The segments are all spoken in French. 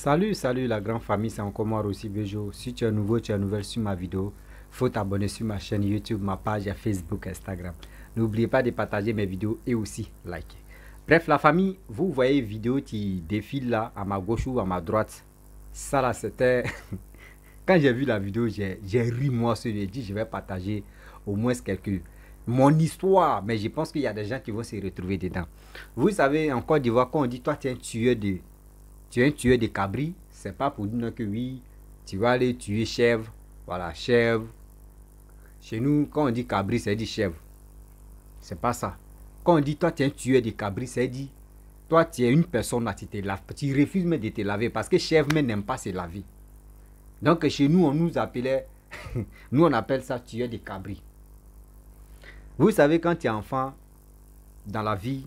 Salut la grande famille, c'est encore moi aussi Bejo. Si tu es nouveau, tu es nouvelle sur ma vidéo, faut t'abonner sur ma chaîne YouTube, ma page Facebook, Instagram. N'oubliez pas de partager mes vidéos et aussi liker. Bref, la famille, vous voyez vidéo qui défile là, à ma gauche ou à ma droite. Ça là, c'était... Quand j'ai vu la vidéo, j'ai ri moi sur les dit, je vais partager au moins quelques... Mon histoire, mais je pense qu'il y a des gens qui vont se retrouver dedans. Vous savez, en Côte d'Ivoire, quand on dit, toi, tu es un tueur de... Tu es un tueur de cabri, c'est pas pour dire que oui, tu vas aller tuer chèvre. Voilà, chèvre. Chez nous, quand on dit cabri, c'est dit chèvre. C'est pas ça. Quand on dit toi, tu es un tueur de cabri, c'est dit toi, tu es une personne là, tu te laves. Tu refuses même de te laver parce que chèvre même n'aime pas se laver. Donc chez nous, on nous appelait, nous on appelle ça tueur de cabri. Vous savez, quand tu es enfant, dans la vie,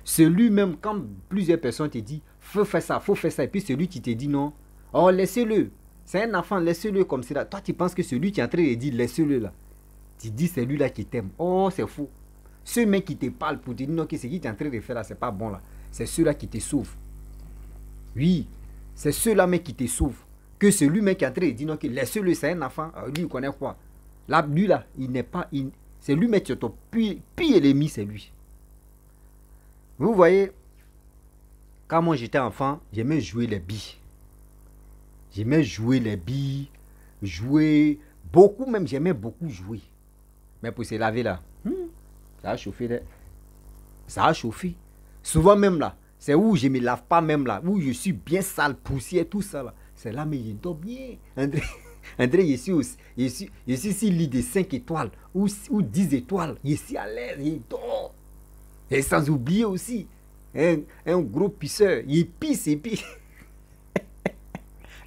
celui-même, quand plusieurs personnes te disent faut faire ça, et puis celui qui te dit non, oh laissez-le, c'est un enfant, laissez-le comme ça. Toi tu penses que celui qui est en train de dire laissez-le là, tu dis c'est lui là qui t'aime. Oh c'est faux. Ceux mecs qui te parlent pour te dire non, que ce qui est en train de faire là, c'est pas bon là, c'est ceux-là qui te sauvent. Oui, c'est ceux-là mais qui te sauvent. Que celui mec qui est en train de dire non, que laissez-le, c'est un enfant, lui il connaît quoi. Là, lui là, il n'est pas, c'est lui mec qui est ton pire ennemi, c'est lui. Vous voyez, quand moi j'étais enfant, j'aimais jouer les billes. J'aimais jouer les billes, jouer beaucoup même, j'aimais beaucoup jouer. Mais pour se laver là, ça a chauffé là. Ça a chauffé. Souvent même là, c'est où je ne me lave pas même là, où je suis bien sale, poussière, tout ça là. C'est là, mais je dors bien. André, je suis ici lit de 5 étoiles ou 10 étoiles. Je suis à l'aise, je dors. Et sans oublier aussi, un gros pisseur, il pisse et puis...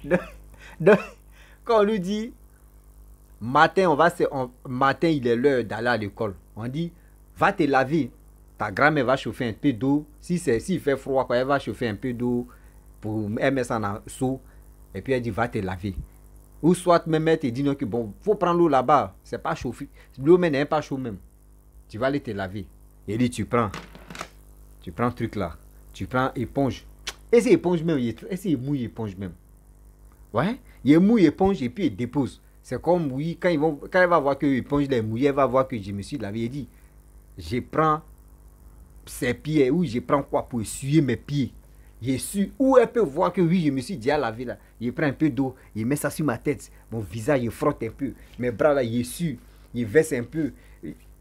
donc, quand on lui dit, matin, matin il est l'heure d'aller à l'école, on dit, va te laver, ta grand-mère va chauffer un peu d'eau, s'il fait froid, elle va chauffer un peu d'eau pour mettre ça dans le seau, et puis elle dit, va te laver. Ou soit même elle te dit, non, que bon, faut prendre l'eau là-bas, c'est pas chauffé, l'eau même n'est pas chaud même, tu vas aller te laver. Et dit, tu prends le truc là, tu prends éponge. Et c'est éponge même, il mouille éponge même. Ouais, il mouille éponge et puis il dépose. C'est comme, oui, quand elle va voir que l'éponge est mouillée, elle va voir que je me suis lavé. Il dit, je prends ses pieds, ou je prends quoi pour essuyer mes pieds. Ou elle peut voir que oui, je me suis déjà lavé là. Il prend un peu d'eau, il met ça sur ma tête. Mon visage, il frotte un peu. Mes bras là, il essuie, il verse un peu.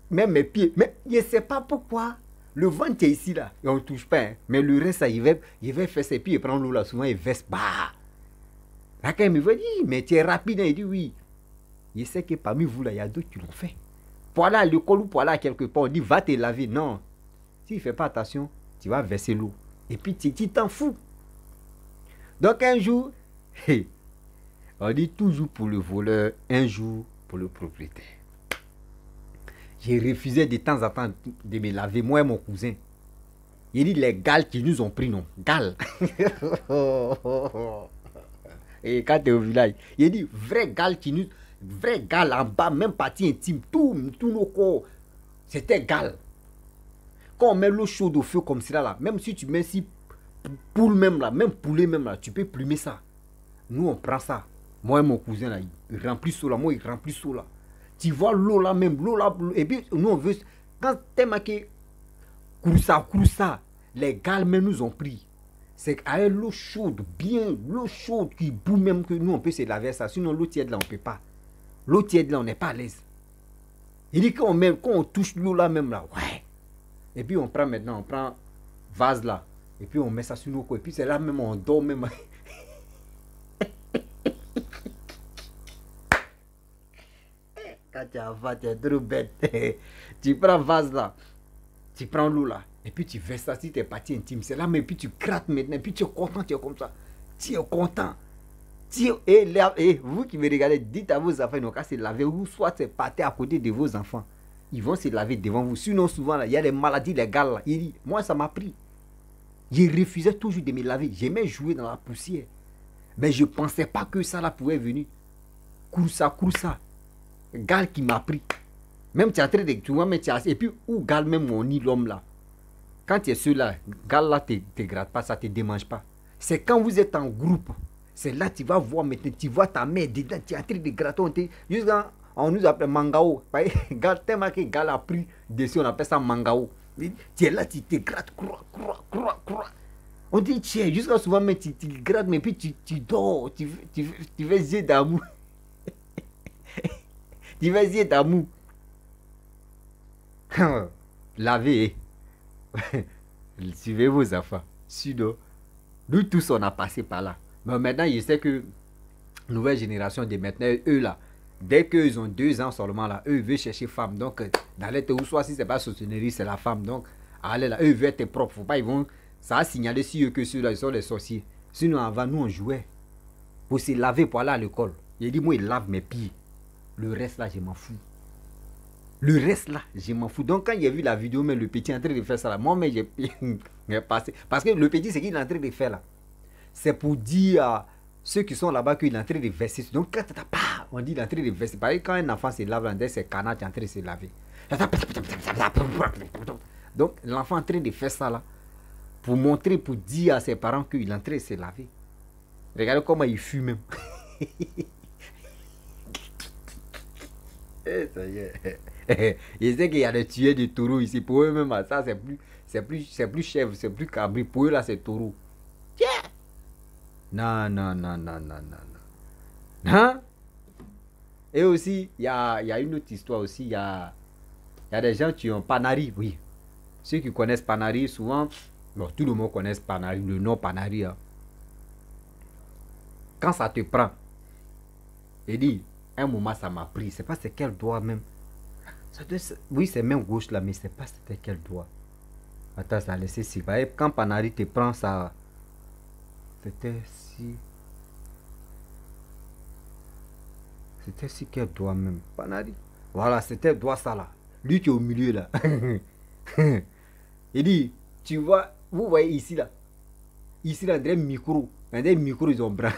Même mes pieds. Mais je ne sais pas pourquoi. Le ventre est ici là. Et on ne touche pas. Hein. Mais le reste, là, il va faire ses pieds. Il prend l'eau là. Souvent, il verse. Bah. Là, quand il me dit, mais tu es rapide. Hein. Il dit oui. Je sais que parmi vous là, il y a d'autres qui l'ont fait. Pour aller à l'école ou pour aller à quelque part, on dit va te laver. Non. S'il ne fait pas attention, tu vas verser l'eau. Et puis tu t'en fous. Donc un jour, on dit toujours pour le voleur, un jour pour le propriétaire. J'ai refusé de temps en temps de me laver, moi et mon cousin. Il dit les gales qui nous ont pris, non. Gales. Et quand tu es au village, il dit vrai gales qui nous... Vrai gales en bas, même partie intime, tous nos corps. C'était gales. Quand on met l'eau chaude au feu comme ça là, même si tu mets si poule même là, même poulet même là, tu peux plumer ça. Nous on prend ça. Moi et mon cousin là, il remplit ça là, moi il remplit ça là. Tu vois l'eau là même, l'eau là, et puis nous on veut, quand t'es marqué Kouroussa, les gars même nous ont pris. C'est avec l'eau chaude, bien, l'eau chaude qui boue même que nous on peut se laver ça, sinon l'eau tiède là on peut pas. L'eau tiède là on n'est pas à l'aise. Il dit quand on touche l'eau là même là, ouais. Et puis on prend maintenant, on prend vase là, et puis on met ça sur nos coups, et puis c'est là même on dort même. Quand tu as faim, tu es trop bête. Tu prends vase là, tu prends l'eau là, et puis tu verses ça sur tes parties intimes. C'est là, mais puis tu grattes maintenant, et puis tu es content, tu es comme ça. Tu es content. Et vous qui me regardez, dites à vos enfants, ils n'ont qu'à se laver, ou soit c'est partez à côté de vos enfants. Ils vont se laver devant vous. Sinon, souvent, là, il y a des maladies légales. Là. Il dit, moi, ça m'a pris. Je refusais toujours de me laver. J'aimais jouer dans la poussière. Mais je ne pensais pas que ça là pouvait venir. Kouroussa. Gal qui m'a pris. Même tu es en train de... Tu vois, mais tu as... Et puis, où Gal même on nie l'homme là. Quand tu es seul là, Gal là, te gratte pas, ça ne te démange pas. C'est quand vous êtes en groupe. C'est là que tu vas voir maintenant, tu vois ta mère dedans, tu es en train de gratter. Jusqu'à, on nous appelle Mangao. Tellement que le gars a pris dessus, on appelle ça Mangao. Tu es là, tu te grattes, croix. On dit tiens, jusqu'à souvent, mais tu grattes, mais puis tu dors, tu fais yeux d'amour. Tu fais yeux d'amour. Lavez. Suivez vos enfants. Sinon, nous tous, on a passé par là. Mais maintenant, je sais que nouvelle génération de maintenant, eux là, dès qu'ils ont 2 ans seulement là, eux veulent chercher femme. Donc, dans les ou soit si c'est pas sautonnerie, c'est la femme. Donc, allez là, eux veulent être propres. Faut pas, ils vont, ça a signalé si eux que ceux-là, ils sont les sorciers. Sinon, avant, nous, on jouait pour se laver pour aller à l'école. Il dit, moi, il lave mes pieds. Le reste là, je m'en fous. Le reste là, je m'en fous. Donc, quand il a vu la vidéo, mais le petit est en train de faire ça là, moi, mais j'ai passé. Parce que le petit, c'est qu'il est en train de faire là. C'est pour dire à ceux qui sont là-bas qu'il est en train de verser. Donc, quand on dit qu'il est en train de verser. Par exemple, quand un enfant se lave là, c'est canard qui est en train de se laver. Donc, l'enfant est en train de faire ça là. Pour montrer, pour dire à ses parents qu'il est en train de se laver. Regardez comment il fume même. Il sait qu'il y a des tueurs de taureaux ici. Pour eux même, ça c'est plus chèvre, c'est plus cabri. Pour eux là, c'est taureau. Yeah. Non. Hein? Et aussi, il y a une autre histoire aussi. Il y a des gens qui ont Panari, oui. Ceux qui connaissent Panari, souvent, bon, tout le monde connaît Panari, le nom Panari. Hein. Quand ça te prend, il dit, un moment ça m'a pris. C'est pas c'est quel doigt même. Ça doit, oui, c'est même gauche là, mais c'est pas c'était quel doigt. Attends, ça a laissé si. Quand Panari te prend, ça. C'était si. C'était si quel doigt même. Panari. Voilà, c'était doigt ça là. Lui qui est au milieu là. Il dit, tu vois, vous voyez ici là. Ici là, des micros. Des micros ils ont branché.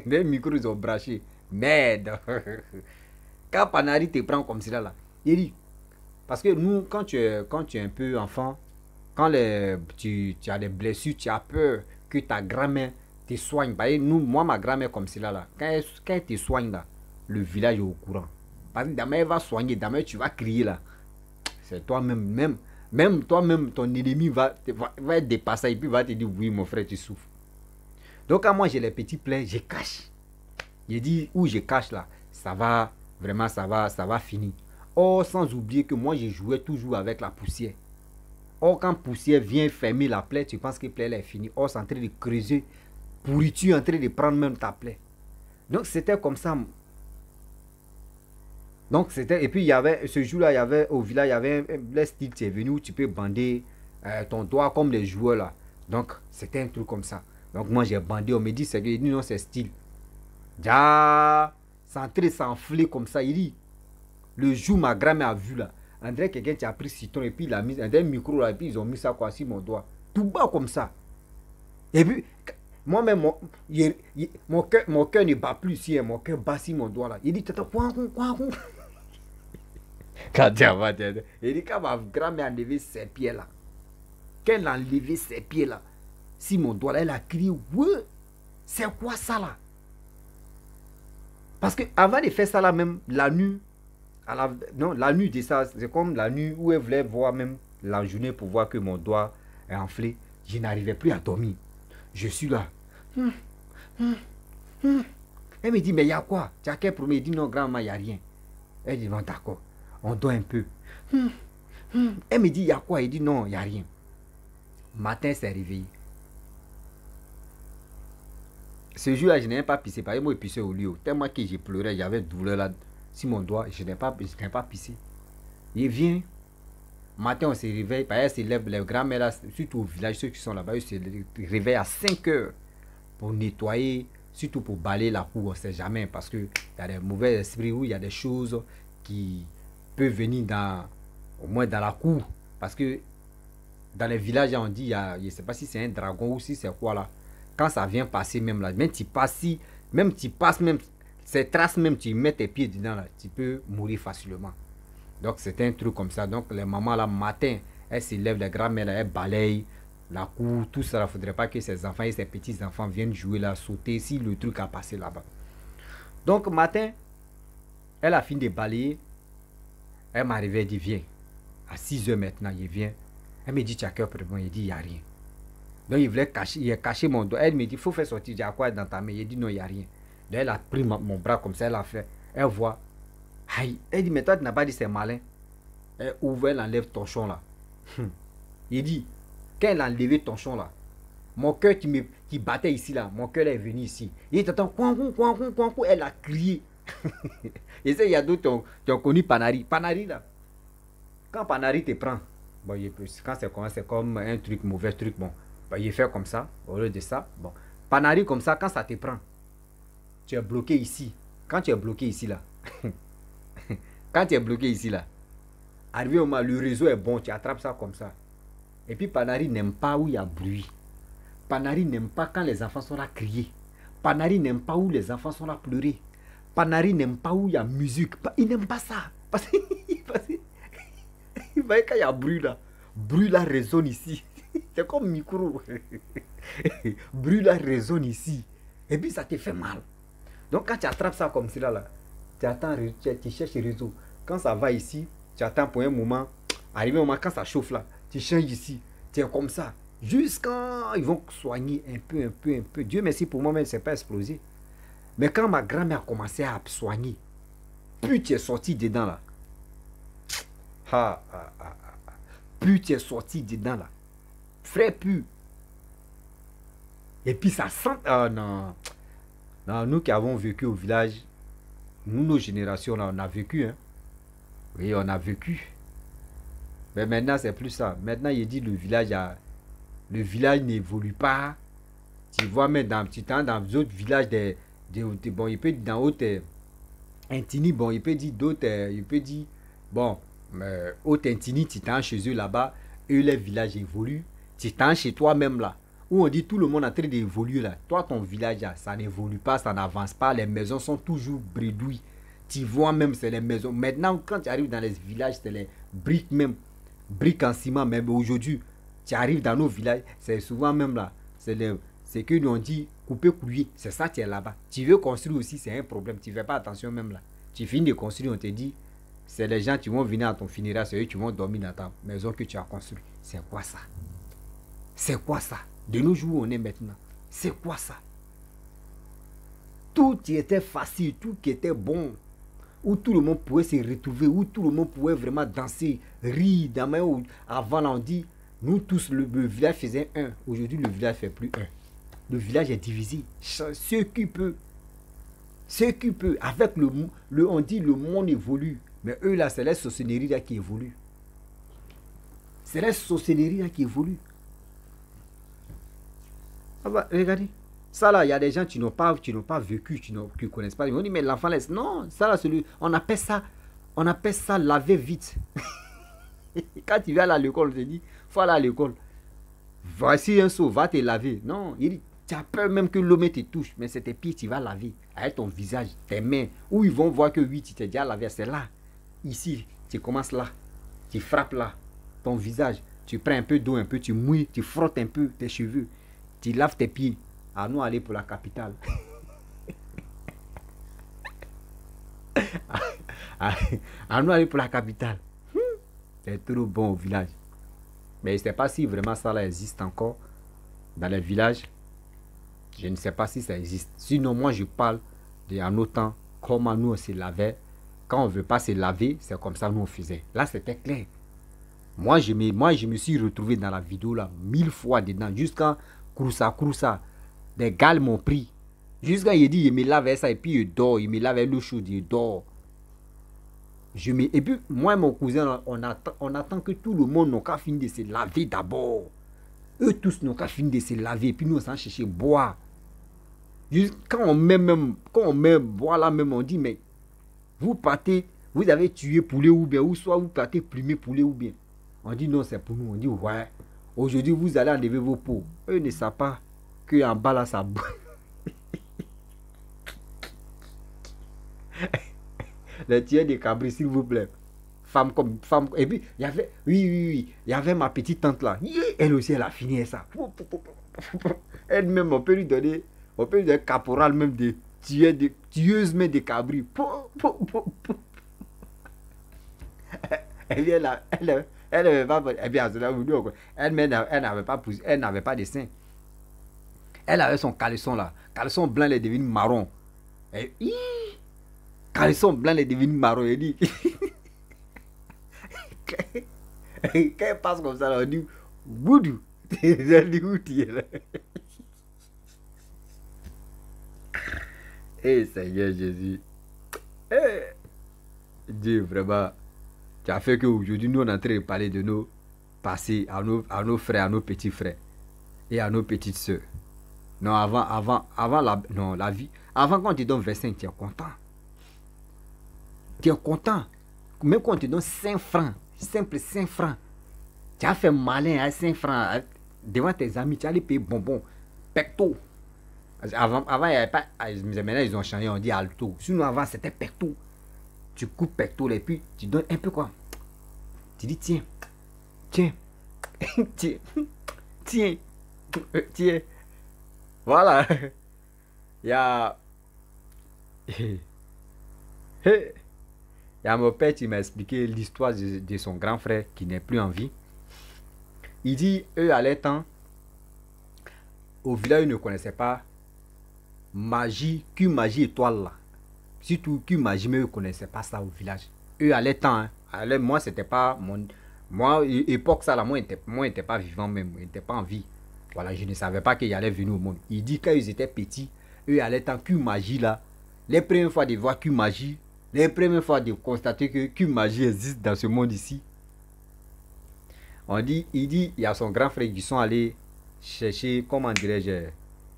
Des micros ils ont branché. Merde. Quand Panari te prend comme cela là. Il dit, parce que nous, quand tu es un peu enfant, quand tu as des blessures, tu as peur que ta grand-mère te soigne. Nous, moi, ma grand-mère comme cela là, quand elle te soigne là, le village est au courant. Parce que demain, elle va soigner, demain, tu vas crier là. C'est toi-même, même toi-même, ton ennemi va être dépassé et puis va te dire, oui, mon frère, tu souffres. Donc, quand moi, j'ai les petits plaies, je cache. Je dis, où je cache là, ça va, vraiment, ça va finir. Or, sans oublier que moi, je jouais toujours avec la poussière. Or, quand poussière vient fermer la plaie, tu penses que la plaie là est finie. Or, c'est en train de creuser. Pourriture en train de prendre même ta plaie. Donc, c'était comme ça. Donc, c'était. Et puis, il y avait, ce jour-là, il y avait, au village, il y avait un style qui est venu où tu peux bander ton doigt comme les joueurs là. Donc, c'était un truc comme ça. Donc, moi, j'ai bandé. On me dit, c'est que, non, c'est style. Ja, c'est en train de s'enfler comme ça. Il dit, le jour ma grand-mère a vu là, André, quelqu'un qui a pris citron et puis il a mis un micro là et puis ils ont mis ça quoi sur mon doigt. Tout bas comme ça. Et puis, moi-même, mon cœur ne bat plus ici, mon cœur bat sur mon doigt là. Il dit, tata, quoi. Il dit, quand ma grand-mère a levé ses pieds là, quand elle a levé ses pieds là, si mon doigt là, elle a crié, ouais, c'est quoi ça là? Parce que avant de faire ça là même, la nuit, la nuit de ça, c'est comme la nuit où elle voulait voir même la journée pour voir que mon doigt est enflé. Je n'arrivais plus à dormir. Je suis là. Elle me dit, mais il y a quoi? Tu as quel problème? Il dit, non, grand-maman, il n'y a rien. Elle dit, non, d'accord, on dort un peu. Elle me dit, il y a quoi? Il dit, non, il n'y a rien. Matin, c'est réveillé. Ce jour-là, je n'ai pas pissé. Parce que moi, je pissais au lit. Tellement que j'ai pleuré, j'avais douleur là. Si mon doigt, je n'ai pas pissé. Il vient. Matin, on se réveille. Par exemple, se lève, les grands-mères là, surtout au village, ceux qui sont là-bas, ils se réveillent à 5 heures pour nettoyer, surtout pour balayer la cour. On ne sait jamais parce qu'il y a des mauvais esprits où il y a des choses qui peuvent venir au moins dans la cour. Parce que dans les villages, on dit, je ne sais pas si c'est un dragon ou si c'est quoi là. Quand ça vient passer même là, même tu passes, même ces traces même, tu mets tes pieds dedans là, tu peux mourir facilement. Donc c'est un truc comme ça. Donc les mamans là, matin, elles se lèvent, les grand-mères, elles balayent la cour, tout ça. Il ne faudrait pas que ses enfants et ses petits-enfants viennent jouer là, sauter si le truc a passé là-bas. Donc, matin, elle a fini de balayer. Elle m'a arrivé, elle dit, viens. À 6 h maintenant, il vient. Elle me dit, tu as cœur pour moi. Il dit, il n'y a rien. Donc, il voulait cacher, il a caché mon dos. Elle me dit, il faut faire sortir. Il y a quoi dans ta main? Il dit, non, il n'y a rien. Donc, elle a pris mon bras comme ça, elle a fait. Elle voit. Aïe. Elle dit, mais toi, tu n'as pas dit c'est malin. Elle ouvre, elle enlève ton chon là. Il dit, quand elle a enlevé ton chon là, mon cœur qui battait ici là, mon cœur est venu ici. Il t'entend, elle a crié. Et ça, il y a d'autres qui ont connu Panari. Panari là, quand Panari te prend, bon, quand c'est comme un truc, mauvais truc, bon, il fait comme ça, au lieu de ça, bon. Panari comme ça, quand ça te prend, tu es bloqué ici. Quand tu es bloqué ici là, quand tu es bloqué ici là, arrivé au moment, le réseau est bon, tu attrapes ça comme ça. Et puis Panari n'aime pas où il y a bruit. Panari n'aime pas quand les enfants sont là crier. Panari n'aime pas où les enfants sont là pleurer. Panari n'aime pas où il y a musique. Il n'aime pas ça. Parce que quand il y a bruit là résonne ici. C'est comme micro. Bruit là résonne ici. Et puis ça te fait mal. Donc quand tu attrapes ça comme cela là, tu attends, tu cherches le réseau. Quand ça va ici, tu attends pour un moment. Arrivé au moment quand ça chauffe là, tu changes ici. Tu es comme ça. Jusqu'à ils vont soigner un peu. Dieu merci pour moi, mais c'est pas explosé. Mais quand ma grand-mère a commencé à soigner, plus tu es sorti dedans là. Plus tu es sorti dedans là. Frère, plus. Et puis ça sent. Non. Non, nous qui avons vécu au village, nous, nos générations là, on a vécu. Hein. Oui, on a vécu. Mais maintenant, c'est plus ça. Maintenant, il dit le village n'évolue pas. Tu vois, mais dans d'autres villages, bon, il peut dire dans d'autres Intini, bon, il peut dire d'autres, il peut dire, bon, autre Intini, tu t'en chez eux là-bas, eux, les villages évoluent. Tu t'en chez toi-même là, où on dit tout le monde est en train d'évoluer là. Toi, ton village là, ça n'évolue pas, ça n'avance pas, les maisons sont toujours bredouilles. Tu vois même, c'est les maisons. Maintenant, quand tu arrives dans les villages, c'est les briques même. Briques en ciment, même aujourd'hui, tu arrives dans nos villages, c'est souvent même là. C'est que nous on dit couper couiller, c'est ça tu es là-bas. Tu veux construire aussi, c'est un problème. Tu ne fais pas attention même là. Tu finis de construire, on te dit, c'est les gens qui vont venir à ton funérail, c'est eux qui vont dormir dans ta maison que tu as construite. C'est quoi ça? C'est quoi ça? De nos jours où on est maintenant, c'est quoi ça? Tout qui était facile, tout qui était bon, où tout le monde pouvait se retrouver, où tout le monde pouvait vraiment danser, rire. Avant, là, on dit, nous tous, le village faisait un. Aujourd'hui, le village ne fait plus un. Le village est divisé. Ceux qui peuvent, avec on dit le monde évolue. Mais eux, là, c'est les sorcelleries là qui évoluent. C'est les sorcelleries là qui évoluent. Ah bah, regardez. Ça là, il y a des gens qui n'ont pas vécu, qui ne connaissent pas. Ils vont dire, mais l'enfant laisse. Non, ça là, on appelle ça laver vite. Quand tu vas à l'école, on te dit, faut aller à l'école. Voici un seau, va te laver. Non, il dit, tu as peur même que l'eau te touche, mais c'est tes pieds, tu vas laver. Avec ton visage, tes mains, où ils vont voir que oui, tu t'es déjà lavé. C'est là. Ici, tu commences là. Tu frappes là. Ton visage, tu prends un peu d'eau, un peu, tu mouilles, tu frottes un peu tes cheveux. Tu laves tes pieds. À nous aller pour la capitale. À nous aller pour la capitale. C'est trop bon au village. Mais je ne sais pas si vraiment ça là existe encore dans les villages. Je ne sais pas si ça existe. Sinon, moi, je parle en nos temps, comment nous on se lavait. Quand on ne veut pas se laver, c'est comme ça nous on faisait. Là, c'était clair. Moi, je me suis retrouvé dans la vidéo là 1000 fois dedans. Jusqu'à Kroussa. Des gars m'ont pris. Jusqu'à il dit, il me lave ça et puis il dort. Il me lave l'eau chaude, il dort. Et puis, moi et mon cousin, on attend que tout le monde n'a qu'à finir de se laver d'abord. Eux tous n'ont qu'à finir de se laver. Et puis nous, on s'en cherche boire. Quand on met boire là même, on dit, mais vous partez, vous avez tué poulet ou bien, ou soit vous partez plumer poulet ou bien. On dit non, c'est pour nous. On dit ouais. Aujourd'hui, vous allez enlever vos peaux. Eux ne savent pas qu'en bas là, ça boue. Les tiers de cabri, s'il vous plaît. femme comme femme. Et puis, il y avait, oui, il y avait ma petite tante là. Elle aussi, elle a fini ça. Elle-même, on peut lui donner caporal même de tueuse, mais des cabris. Et bien là, elle n'avait pas, eh bien, elle n'avait pas poussé, elle n'avait pas de sein. Elle avait son caleçon là. Caleçon blanc, elle est devenue marron. Et, caleçon blanc, elle est devenue marron. Elle dit, quand elle passe comme ça, là, on dit, Boudou. Elle dit, où tu es là? Eh Seigneur Jésus. Dieu, vraiment, tu as fait qu'aujourd'hui, nous, on est en train de parler de nos passés à nos frères, à nos petits frères et à nos petites soeurs. Non, avant la vie. Avant, quand on te donne 25, tu es content. Tu es content. Même quand on te donne 5 francs, simple 5 francs, tu as fait malin à 5 francs. Devant tes amis, tu as les payer bonbons, pecto. Avant, il n'y avait pas. Maintenant, ils ont changé, on dit alto. Sinon, avant, c'était pecto. Tu coupes pecto et puis tu donnes un peu quoi. Tu dis, tiens, tiens. Voilà. Il y a. Il y a mon père qui m'a expliqué l'histoire de son grand frère qui n'est plus en vie. Il dit, eux, à leur temps, au village, ils ne connaissaient pas magie, magie étoile là. Surtout magie, mais eux ne connaissaient pas ça au village. Eux, à leur temps, hein, moi, c'était pas mon. Moi, époque ça là, moi, j'étais pas vivant même, j'étais pas en vie. Voilà, je ne savais pas qu'il allait venir au monde. Il dit quand ils étaient petits, eux, à leur temps, magie là, les premières fois de voir magie, les premières fois de constater que magie existe dans ce monde ici. Il dit, il y a son grand frère qui sont allés chercher, comment dirais-je,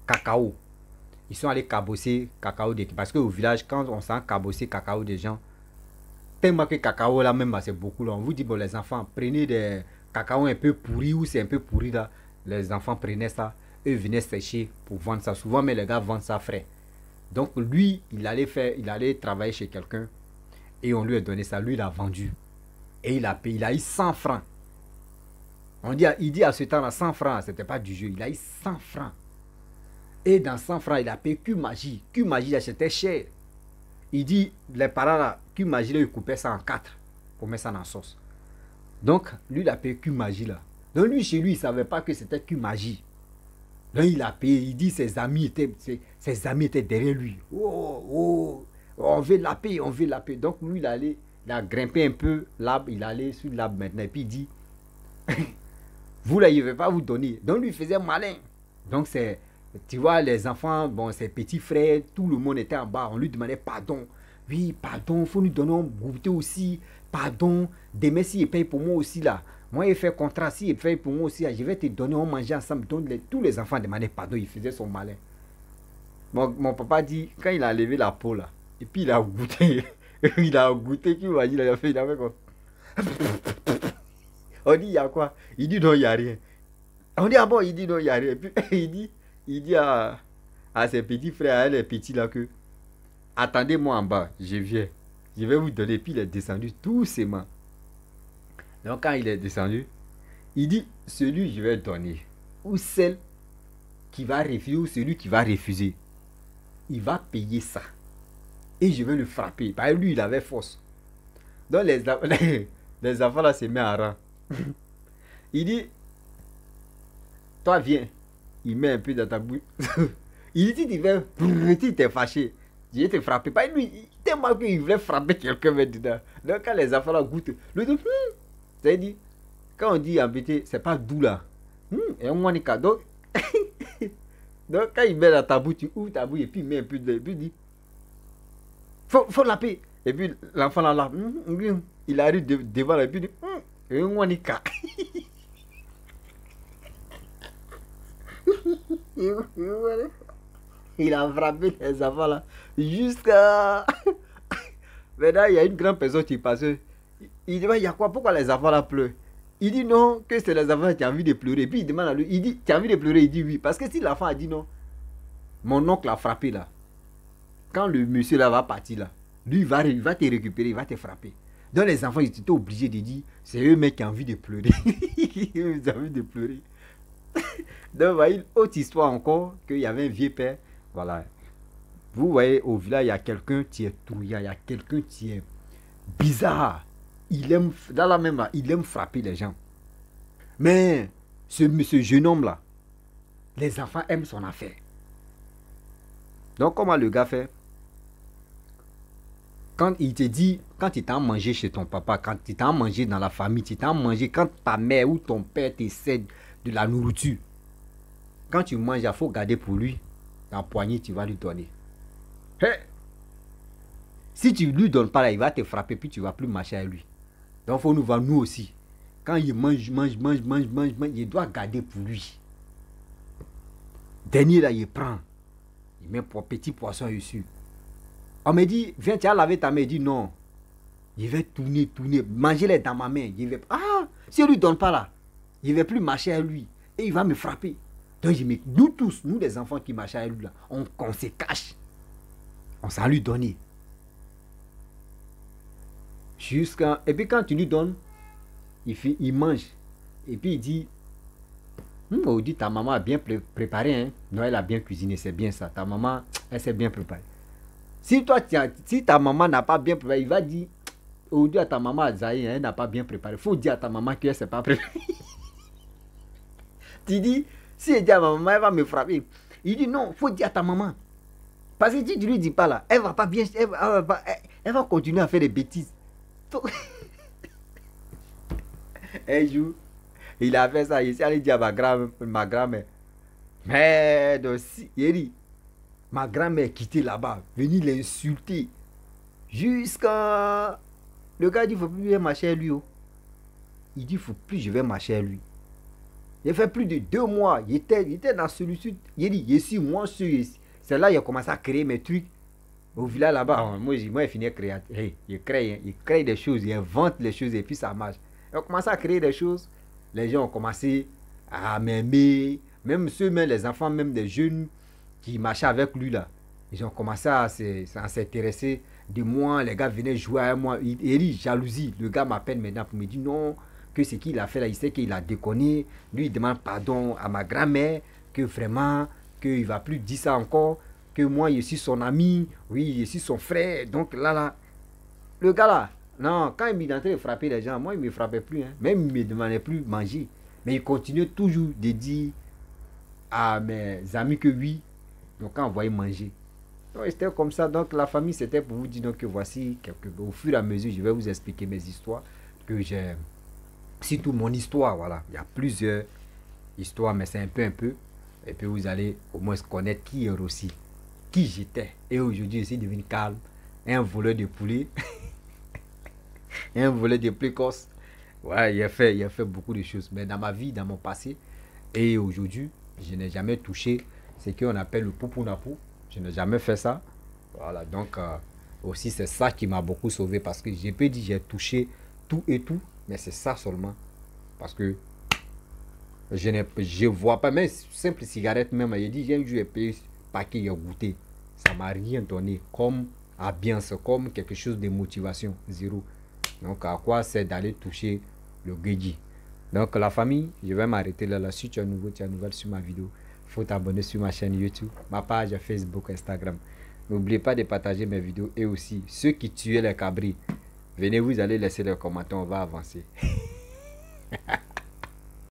cacao. Ils sont allés cabosser cacao parce qu'au village, quand on sent cabosser cacao des gens, tellement que cacao là même, c'est beaucoup là. On vous dit, bon, les enfants, prenez des cacao un peu pourris ou c'est un peu pourri là. Les enfants prenaient ça, eux venaient sécher pour vendre ça. Souvent, mais les gars vendent ça frais. Donc lui, il allait travailler chez quelqu'un et on lui a donné ça. Lui, il a vendu. Et il a payé, il a eu 100 francs. Il dit à ce temps-là, 100 francs, c'était pas du jeu. Il a eu 100 francs. Et dans 100 francs, il a payé Q-Magie. Q-Magie, c'était cher. Il dit, les parents là, Q-Magie, là, ils coupaient ça en 4 pour mettre ça dans la sauce. Donc, lui, il a payé Q-Magie là. Donc, lui, chez lui, il ne savait pas que c'était Q-Magie. Donc, il a payé. Il dit, ses amis étaient derrière lui. Oh, on veut la paix, on veut la paix. Donc, lui, il a grimpé un peu l'arbre. Il allait sur l'arbre maintenant. Et puis, il dit, vous là, il ne veut pas vous donner. Donc, lui, il faisait malin. Donc, tu vois, les enfants, bon, ses petits frères, tout le monde était en bas. On lui demandait pardon. Oui, pardon, il faut nous donner un goûter aussi. Pardon, demain, s'il paye pour moi aussi, là. Moi, il fait contrat, s'il paye pour moi aussi, je vais te donner, on mangeait ensemble. Donc, tous les enfants demandaient pardon, il faisait son malin. Mon papa dit, quand il a levé la peau, là, et puis il a goûté, il a goûté, il a fait comme... On dit, il y a quoi? Il dit, non, il n'y a rien. On dit, ah bon, il dit, non, il n'y a rien. Et puis, il dit à ses petits frères, à les petits là, que attendez-moi en bas, je viens. Je vais vous donner. Puis il est descendu doucement. Donc quand il est descendu, il dit, celui je vais donner, ou celle qui va refuser, ou celui qui va refuser, il va payer ça. Et je vais le frapper. Parce que lui, il avait force. Donc les enfants là se mettent en rang. Il dit, toi viens. Il met un peu dans ta bouche. Il dit, tu t'es fâché. Je vais te frapper. Pas lui, tellement qu'il voulait frapper quelqu'un maintenant. Donc quand les enfants là goûtent, lui dit, c'est dit, quand on dit embêté, c'est pas doux là. Et on donc, donc quand il met dans ta bouche, tu ouvres ta bouche et puis il met un peu de lait. Et puis il dit, faut la paix. Et puis l'enfant là, il arrive devant et puis il dit, et on dit, il a frappé les enfants là jusqu'à... Maintenant, il y a une grande personne qui passe. Il dit, il y a quoi? Pourquoi les enfants là pleurent? Il dit non, que c'est les enfants qui ont envie de pleurer. Puis il demande à lui, il dit, tu as envie de pleurer? Il dit oui. Parce que si l'enfant a dit non, mon oncle a frappé là. Quand le monsieur là va partir là, lui il va te récupérer, il va te frapper. Donc les enfants, ils étaient obligés de dire, c'est eux-mêmes qui ont envie de pleurer. Ils ont envie de pleurer. Donc, voyez, une autre histoire encore, qu'il y avait un vieux père. Voilà. Vous voyez, au village, il y a quelqu'un qui est touillant, il y a quelqu'un qui est bizarre. Il aime, dans la même là, il aime frapper les gens. Mais, ce jeune homme-là, les enfants aiment son affaire. Donc, comment le gars fait? Quand il te dit, quand tu t'en mangé chez ton papa, quand tu t'en mangé dans la famille, tu t'en mangé, quand ta mère ou ton père te cède de la nourriture, quand tu manges, il faut garder pour lui, la poignée, tu vas lui donner. Hey! Si tu ne lui donnes pas là, il va te frapper, puis tu ne vas plus marcher avec lui. Donc, il faut nous voir, nous aussi. Quand il mange, il doit garder pour lui. Dernier là, il prend. Il met pour petit poisson dessus. On me dit, viens, tu as lavé ta main. Il dit non. Je vais tourner, manger-les dans ma main. Je vais... Ah, si on ne lui donne pas là, je ne vais plus marcher avec lui. Et il va me frapper. Donc, je me... nous tous, nous les enfants qui marchent avec lui là, on se cache. On s'en lui donner. Jusqu'à... Et puis quand tu lui donnes, il mange. Et puis il dit, on dit ta maman a bien préparé. Hein? Non, elle a bien cuisiné, c'est bien ça. Ta maman, elle s'est bien préparée. Si toi, si ta maman n'a pas bien préparé, il va dire, aujourd'hui à ta maman, Zaï, elle n'a pas bien préparé. Il faut dire à ta maman qu'elle ne s'est pas préparée. Tu dis, si elle dit à ma maman, elle va me frapper. Il dit non, il faut dire à ta maman. Parce que si tu ne lui dis pas là, elle va pas bien, elle va continuer à faire des bêtises. Un jour, il a fait ça, il s'est allé dire à ma grand-mère. Mais aussi, il dit, ma grand-mère quitté là-bas, venir l'insulter. Jusqu'à... Le gars dit, il ne faut plus marcher à lui. Oh. Il dit, il ne faut plus, je vais marcher à lui. Il a fait plus de 2 mois. Il était dans celui-ci. Il dit, je suis moi sûr. C'est là qu'il a commencé à créer mes trucs. Au village là-bas, moi, il finit créatif. Hey, il crée des choses, il invente les choses et puis ça marche. Il a commencé à créer des choses. Les gens ont commencé à m'aimer. Même ceux-mêmes, les enfants, même des jeunes qui marchaient avec lui là. Ils ont commencé à s'intéresser de moi. Les gars venaient jouer avec moi. Il dit jalousie. Le gars m'appelle maintenant pour me dire non, que ce qu'il a fait là, il sait qu'il a déconné. Lui, il demande pardon à ma grand-mère, que vraiment, qu'il ne va plus dire ça encore. Que moi, je suis son ami, oui, je suis son frère. Donc là, le gars là, non, quand il m'est en train de frapper les gens, moi, il ne me frappait plus. Hein. Même il ne me demandait plus de manger. Mais il continuait toujours de dire à mes amis que oui, donc quand on voyait manger. Donc c'était comme ça. Donc la famille, c'était pour vous dire donc, que voici, au fur et à mesure, je vais vous expliquer mes histoires. Que j'ai, surtout mon histoire, voilà. Il y a plusieurs histoires, mais c'est un peu. Et puis vous allez au moins connaître qui est Rossi. Qui j'étais. Et aujourd'hui, je suis devenu calme. Un voleur de poulet. Un voleur de précoce. Ouais, il a fait beaucoup de choses. Mais dans ma vie, dans mon passé, et aujourd'hui, je n'ai jamais touché ce qu'on appelle le poupounapou. Je n'ai jamais fait ça. Voilà, donc aussi c'est ça qui m'a beaucoup sauvé. Parce que j'ai pas dit j'ai touché tout et tout. Mais c'est ça seulement. Parce que je vois pas, même simple cigarette même. J'ai dit, j'ai un jour payé paquet, il a goûté. Ça m'a rien donné comme ambiance, comme quelque chose de motivation, zéro. Donc à quoi c'est d'aller toucher le guédi. Donc la famille, je vais m'arrêter là. Si tu es nouveau, tu es nouvelle sur ma vidéo, il faut t'abonner sur ma chaîne YouTube, ma page Facebook, Instagram. N'oubliez pas de partager mes vidéos et aussi ceux qui tuaient les cabris. Venez, vous allez laisser les commentaires, on va avancer.